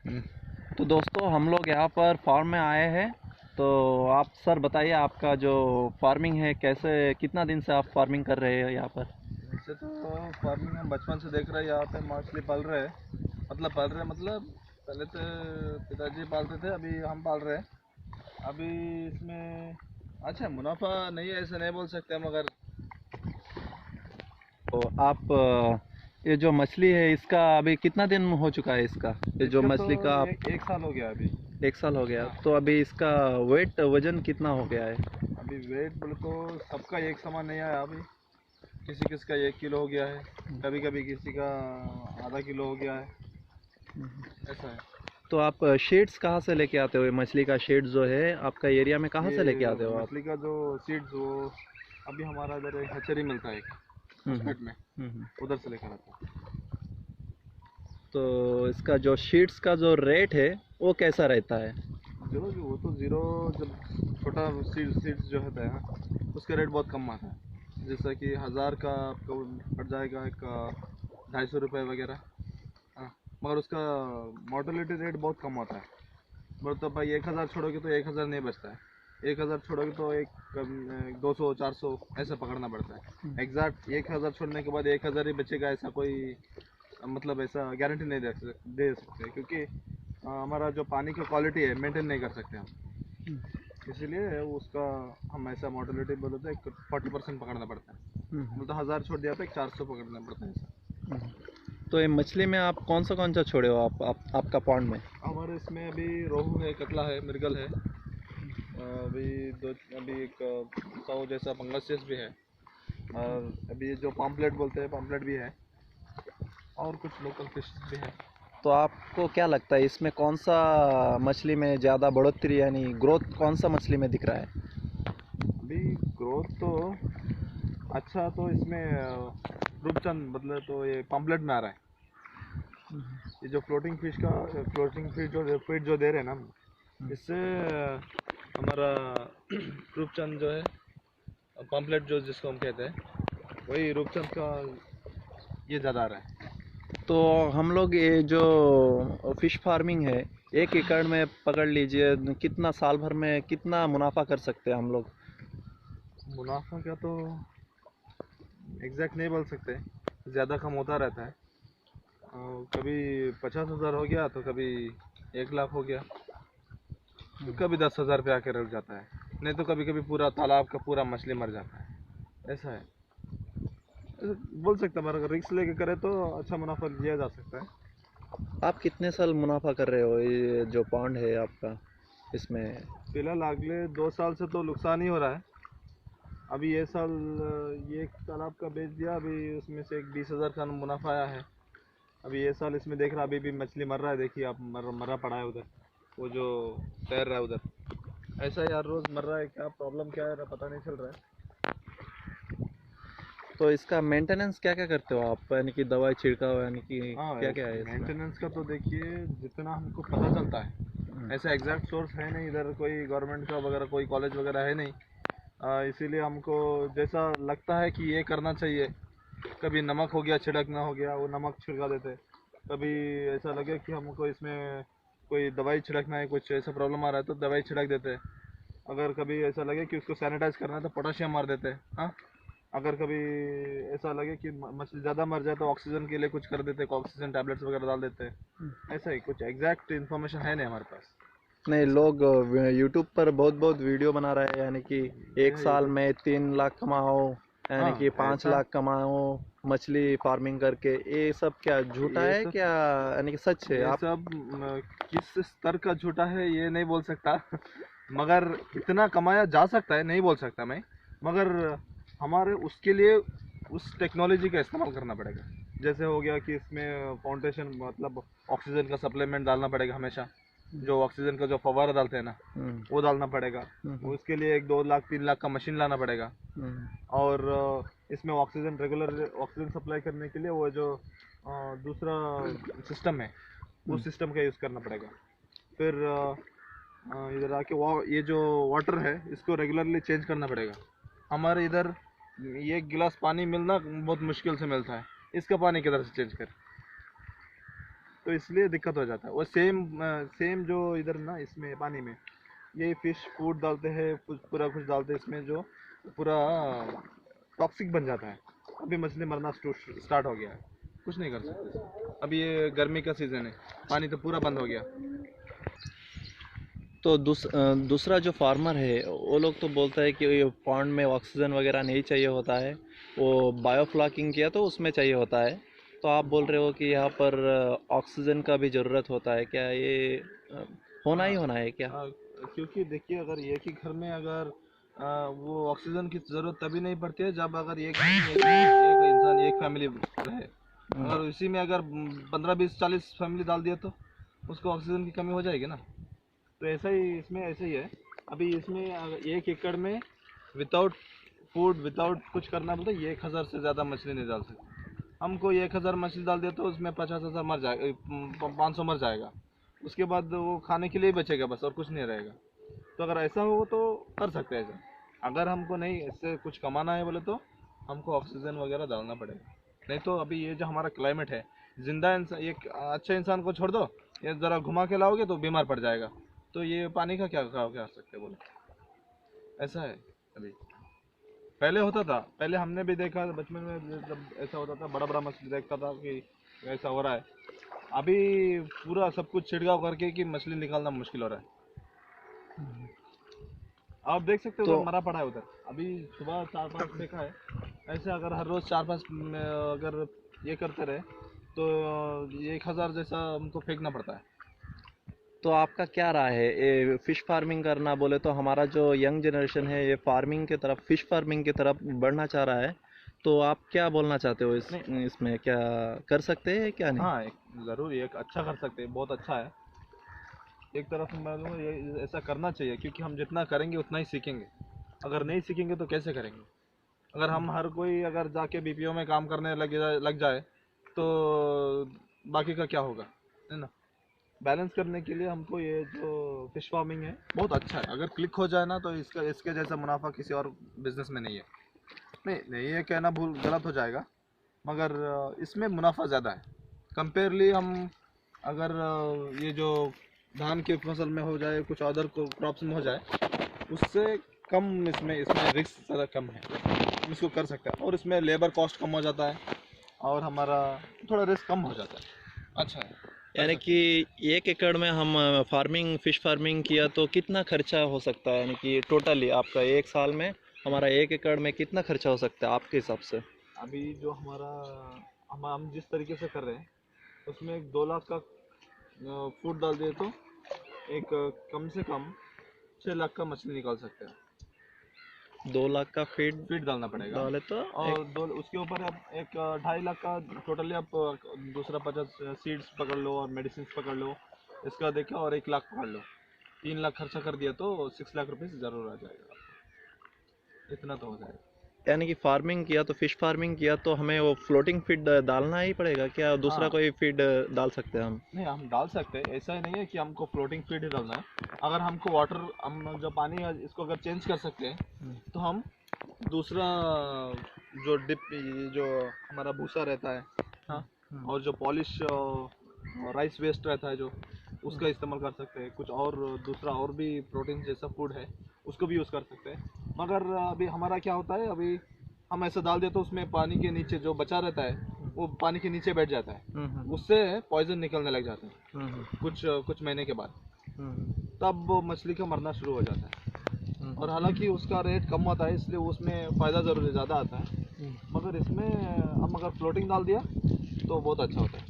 हम्म। तो दोस्तों हम लोग यहाँ पर फार्म में आए हैं। तो आप सर बताइए आपका जो फार्मिंग है कैसे कितना दिन से आप फार्मिंग कर रहे हो यहाँ पर। वैसे तो फार्मिंग हम बचपन से देख रहे हैं, यहाँ पे मछली पाल रहे हैं। मतलब पहले तो पिताजी पालते थे, अभी हम पाल रहे हैं। अभी इसमें अच्छा मुनाफा नहीं है ऐसे नहीं बोल सकते, मगर तो आप ये जो मछली है इसका अभी कितना दिन हो चुका है इसका ये जो इसका तो मछली का आप एक साल हो गया अभी। 1 साल हो गया हाँ, तो अभी इसका वेट वजन कितना हो गया है। अभी वेट बोले तो सबका एक समान नहीं आया अभी। किसी किसी का 1 किलो हो गया है, कभी कभी किसी का आधा किलो हो गया है, ऐसा है। तो आप शेड्स कहाँ से लेके आते हो ये मछली का शेड जो है आपका एरिया में कहाँ से लेके ये आते हो आप। मछली का जो सीड्स वो अभी हमारा इधर एक हचेरी मिलता है, एक हम्म मुस्पेट में, हम्म। उधर से लेकर आता हूँ। तो इसका जो शीट्स का जो रेट है वो कैसा रहता है। जीरो जो वो तो जीरो, जब छोटा सीड्स जो होता है ना, उसका रेट बहुत कम आता है। जैसा कि 1000 का आपको पड़ जाएगा एक 250 रुपये वगैरह। हाँ, मगर उसका मोर्टेलिटी रेट बहुत कम होता है। मतलब तो भाई 1000 छोड़ोगे तो 1000 नहीं बचता है। 1000 छोड़ोगे तो एक 200 400 ऐसा पकड़ना पड़ता है। एग्जैक्ट 1000 छोड़ने के बाद 1000 ही बचेगा ऐसा कोई मतलब ऐसा गारंटी नहीं दे सकते, क्योंकि हमारा जो पानी की क्वालिटी है मेंटेन नहीं कर सकते हम। इसीलिए उसका हम ऐसा मोर्टेलिटी बोले तो एक 40% पकड़ना पड़ता है। मतलब 1000 छोड़ दिया तो एक 400 पकड़ना पड़ता है ऐसा। तो ये मछली में आप कौन सा छोड़े हो आपका पॉन्ड में। हमारे इसमें अभी रोहू है, कतला है, मृगल है। अभी दो, अभी एक 100 जैसा पंगसियस भी है। और अभी जो पॉम्पलेट बोलते हैं पॉम्पलेट भी है, और कुछ लोकल फिश भी है। तो आपको क्या लगता है इसमें कौन सा मछली में ज़्यादा बढ़ोतरी यानी ग्रोथ कौन सा मछली में दिख रहा है। अभी ग्रोथ तो अच्छा तो इसमें रूपचंद मतलब तो ये पॉम्पलेट में आ रहा है। ये जो फ्लोटिंग फिश जो फीड जो दे रहे हैं ना हम, इससे हमारा रूपचंद जो है, पॉम्पलेट जो जिसको हम कहते हैं, वही रूपचंद का ये ज़्यादा आ रहा है। तो हम लोग ये जो फिश फार्मिंग है 1 एकड़ में पकड़ लीजिए कितना साल भर में कितना मुनाफा कर सकते हैं हम लोग। मुनाफा का तो एग्जैक्ट नहीं बोल सकते, ज़्यादा कम होता रहता है। कभी 50,000 हो गया तो कभी 1 लाख हो गया, तो कभी 10,000 पे आके रुक जाता है। नहीं तो कभी कभी पूरा तालाब का पूरा मछली मर जाता है, ऐसा है। ऐसे बोल सकते हैं, अगर रिस्क लेके करे तो अच्छा मुनाफा लिया जा सकता है। आप कितने साल मुनाफा कर रहे हो ये जो पॉन्ड है आपका इसमें। फिलहाल अगले 2 साल से तो नुकसान ही हो रहा है। अभी ये साल ये एक तालाब का बेच दिया, अभी उसमें से एक 20,000 का मुनाफा आया है। अभी ये साल इसमें देख रहा, अभी भी मछली मर रहा है, देखिए आप, मरा पड़ा है उधर, वो जो तैर रहा है उधर। ऐसा यार रोज मर रहा है, क्या प्रॉब्लम क्या है पता नहीं चल रहा है। तो इसका मेंटेनेंस क्या क्या करते हो आप यानी कि दवाई छिड़काव यानी कि हाँ, क्या क्या है इसमें। मेंटेनेंस का तो देखिए, जितना हमको पता चलता है, ऐसा एग्जैक्ट सोर्स है नहीं इधर, कोई गवर्नमेंट का वगैरह कोई कॉलेज वगैरह है नहीं। इसीलिए हमको जैसा लगता है कि ये करना चाहिए, कभी नमक हो गया छिड़कना हो गया, वो नमक छिड़का देते। कभी ऐसा लगे कि हमको इसमें कोई दवाई छिड़कना है, कुछ ऐसा प्रॉब्लम आ रहा है तो दवाई छिड़क देते। अगर कभी ऐसा लगे कि उसको सैनिटाइज करना है तो पोटाशियम मार देते हैं। हाँ, अगर कभी ऐसा लगे कि मछली ज़्यादा मर जाए तो ऑक्सीजन के लिए कुछ कर देते, ऑक्सीजन टैबलेट्स वगैरह डाल देते हैं। ऐसा ही कुछ एग्जैक्ट इन्फॉर्मेशन है नहीं हमारे पास नहीं इसका। लोग यूट्यूब पर बहुत बहुत वीडियो बना रहे हैं यानी कि एक ये साल तो में 3 लाख कमाओ यानी हाँ कि पाँच ऐसा, लाख कमाओ मछली फार्मिंग करके ये सब क्या झूठा ये है सब क्या यानी कि सच है ये आप। सब किस स्तर का झूठा है ये नहीं बोल सकता। मगर इतना कमाया जा सकता है, नहीं बोल सकता मैं। मगर हमारे उसके लिए उस टेक्नोलॉजी का इस्तेमाल करना पड़ेगा। जैसे हो गया कि इसमें फाउंडेशन मतलब ऑक्सीजन का सप्लीमेंट डालना पड़ेगा हमेशा। जो ऑक्सीजन का जो फव्वारा डालते हैं ना, हम्म वो डालना पड़ेगा। हम्म उसके लिए एक 2 लाख 3 लाख का मशीन लाना पड़ेगा। हम्म और इसमें ऑक्सीजन रेगुलर ऑक्सीजन सप्लाई करने के लिए वो जो दूसरा सिस्टम है, हम्म उस सिस्टम का यूज़ करना पड़ेगा। फिर इधर आके ये जो वाटर है इसको रेगुलरली चेंज करना पड़ेगा। हमारे इधर ये एक गिलास पानी मिलना बहुत मुश्किल से मिलता है, इसका पानी किधर से चेंज कर। तो इसलिए दिक्कत हो जाता है। वो सेम जो इधर ना इसमें पानी में ये फिश फूड डालते हैं, पूरा कुछ डालते हैं इसमें, जो पूरा टॉक्सिक बन जाता है। अभी मछली मरना स्टार्ट हो गया है, कुछ नहीं कर सकते इसमें। अभी ये गर्मी का सीज़न है, पानी तो पूरा बंद हो गया। तो दूसरा जो फार्मर है वो लोग तो बोलता है कि ये पॉन्ड में ऑक्सीजन वगैरह नहीं चाहिए होता है, वो बायोफ्लॉकिंग किया तो उसमें चाहिए होता है। तो आप बोल रहे हो कि यहाँ पर ऑक्सीजन का भी ज़रूरत होता है, क्या ये होना ही हाँ, होना है क्या? क्योंकि देखिए, अगर एक ही घर में अगर वो ऑक्सीजन की ज़रूरत तभी नहीं पड़ती है जब अगर एक इंसान, एक फैमिली रहे। अगर इसी में अगर 15 20 40 फैमिली डाल दिया तो उसको ऑक्सीजन की कमी हो जाएगी ना। तो ऐसा ही इसमें ऐसा ही है। अभी इसमें अगर 1 एकड़ में विदाउट फूड, विदाउट कुछ करना बोलते 1,000 से ज़्यादा मछली नहीं डाल सकते। हमको 1,000 मछली डाल दिया तो उसमें 50,000 मर जाएगा, 500 मर जाएगा। उसके बाद वो खाने के लिए ही बचेगा बस, और कुछ नहीं रहेगा। तो अगर ऐसा हो तो कर सकते हैं ऐसा। अगर हमको नहीं इससे कुछ कमाना है बोले तो हमको ऑक्सीजन वगैरह डालना पड़ेगा। नहीं तो अभी ये जो हमारा क्लाइमेट है, जिंदा इंसान, एक अच्छे इंसान को छोड़ दो, ये ज़रा घुमा के लाओगे तो बीमार पड़ जाएगा। तो ये पानी का क्या क्या सकते बोलो, ऐसा है। अभी पहले होता था, पहले हमने भी देखा बचपन में, जब ऐसा होता था बड़ा बड़ा मछली देखता था कि ऐसा हो रहा है। अभी पूरा सब कुछ छिड़काव करके कि मछली निकालना मुश्किल हो रहा है। आप देख सकते हो तो उधर मरा पड़ा है उधर। अभी सुबह 4 5 फेंका है। ऐसे अगर हर रोज 4 5 अगर ये करते रहे तो 1,000 जैसा हमको फेंकना पड़ता है। तो आपका क्या राय है, ये फिश फार्मिंग करना बोले तो हमारा जो यंग जनरेशन है ये फार्मिंग की तरफ, फिश फार्मिंग की तरफ बढ़ना चाह रहा है। तो आप क्या बोलना चाहते हो नहीं, इसमें क्या कर सकते हैं क्या नहीं? हाँ, ज़रूर एक अच्छा कर सकते हैं, बहुत अच्छा है। एक तरफ से मैं बोलूँगा ये ऐसा करना चाहिए, क्योंकि हम जितना करेंगे उतना ही सीखेंगे। अगर नहीं सीखेंगे तो कैसे करेंगे? अगर हम हर कोई अगर जाके बीपीओ में काम करने लग जाए तो बाकी का क्या होगा, है ना। बैलेंस करने के लिए हमको ये जो फिश फार्मिंग है बहुत अच्छा है। अगर क्लिक हो जाए ना तो इसका इसके जैसा मुनाफा किसी और बिजनेस में नहीं है। नहीं नहीं, ये कहना भूल गलत हो जाएगा, मगर इसमें मुनाफा ज़्यादा है कंपेयरली। हम अगर ये जो धान की फसल में हो जाए, कुछ अदर क्रॉप्स में हो जाए, उससे कम इसमें इसमें रिस्क ज़्यादा कम है, हम इसको कर सकते हैं। और इसमें लेबर कॉस्ट कम हो जाता है और हमारा थोड़ा रिस्क कम हो जाता है। अच्छा है, कर यानी सकते कि 1 एकड़ में हम फार्मिंग, फिश फार्मिंग किया तो कितना खर्चा हो सकता है, यानी कि टोटली आपका 1 साल में हमारा 1 एकड़ में कितना खर्चा हो सकता है आपके हिसाब से? हैं। अभी जो हमारा हम जिस तरीके से कर रहे हैं उसमें 2 लाख का फूड डाल दिए तो एक कम से कम 6 लाख का मछली निकाल सकते हैं। 2 लाख का फीड फीड डालना पड़ेगा। डाले तो और दो उसके ऊपर आप एक 2.5 लाख का टोटली आप दूसरा 50 सीड्स पकड़ लो और मेडिसिन पकड़ लो, इसका देखो, और 1 लाख पकड़ लो। 3 लाख खर्चा कर दिया तो 6 लाख रुपये ज़रूर आ जाएगा, इतना तो हो जाएगा। यानी कि फार्मिंग किया तो, फिश फार्मिंग किया तो हमें वो फ्लोटिंग फीड डालना ही पड़ेगा क्या, दूसरा हाँ, कोई फीड डाल सकते हैं हम? नहीं, हम डाल सकते हैं, ऐसा ही नहीं है कि हमको फ्लोटिंग फीड ही डालना है। अगर हमको वाटर, हम जो पानी है इसको अगर चेंज कर सकते हैं तो हम दूसरा जो जो हमारा भूसा रहता है, हाँ, और जो पॉलिश राइस वेस्ट रहता है जो, उसका इस्तेमाल कर सकते हैं। कुछ और दूसरा और भी प्रोटीन जैसा फूड है उसको भी यूज़ कर सकते हैं। मगर अभी हमारा क्या होता है, अभी हम ऐसा डाल दें तो उसमें पानी के नीचे जो बचा रहता है वो पानी के नीचे बैठ जाता है, उससे पॉइजन निकलने लग जाता है कुछ महीने के बाद। तब वो मछली का मरना शुरू हो जाता है। और हालांकि उसका रेट कम आता है, इसलिए उसमें फ़ायदा ज़रूर ज़्यादा आता है। मगर इसमें हम अगर फ्लोटिंग डाल दिया तो बहुत अच्छा होता है।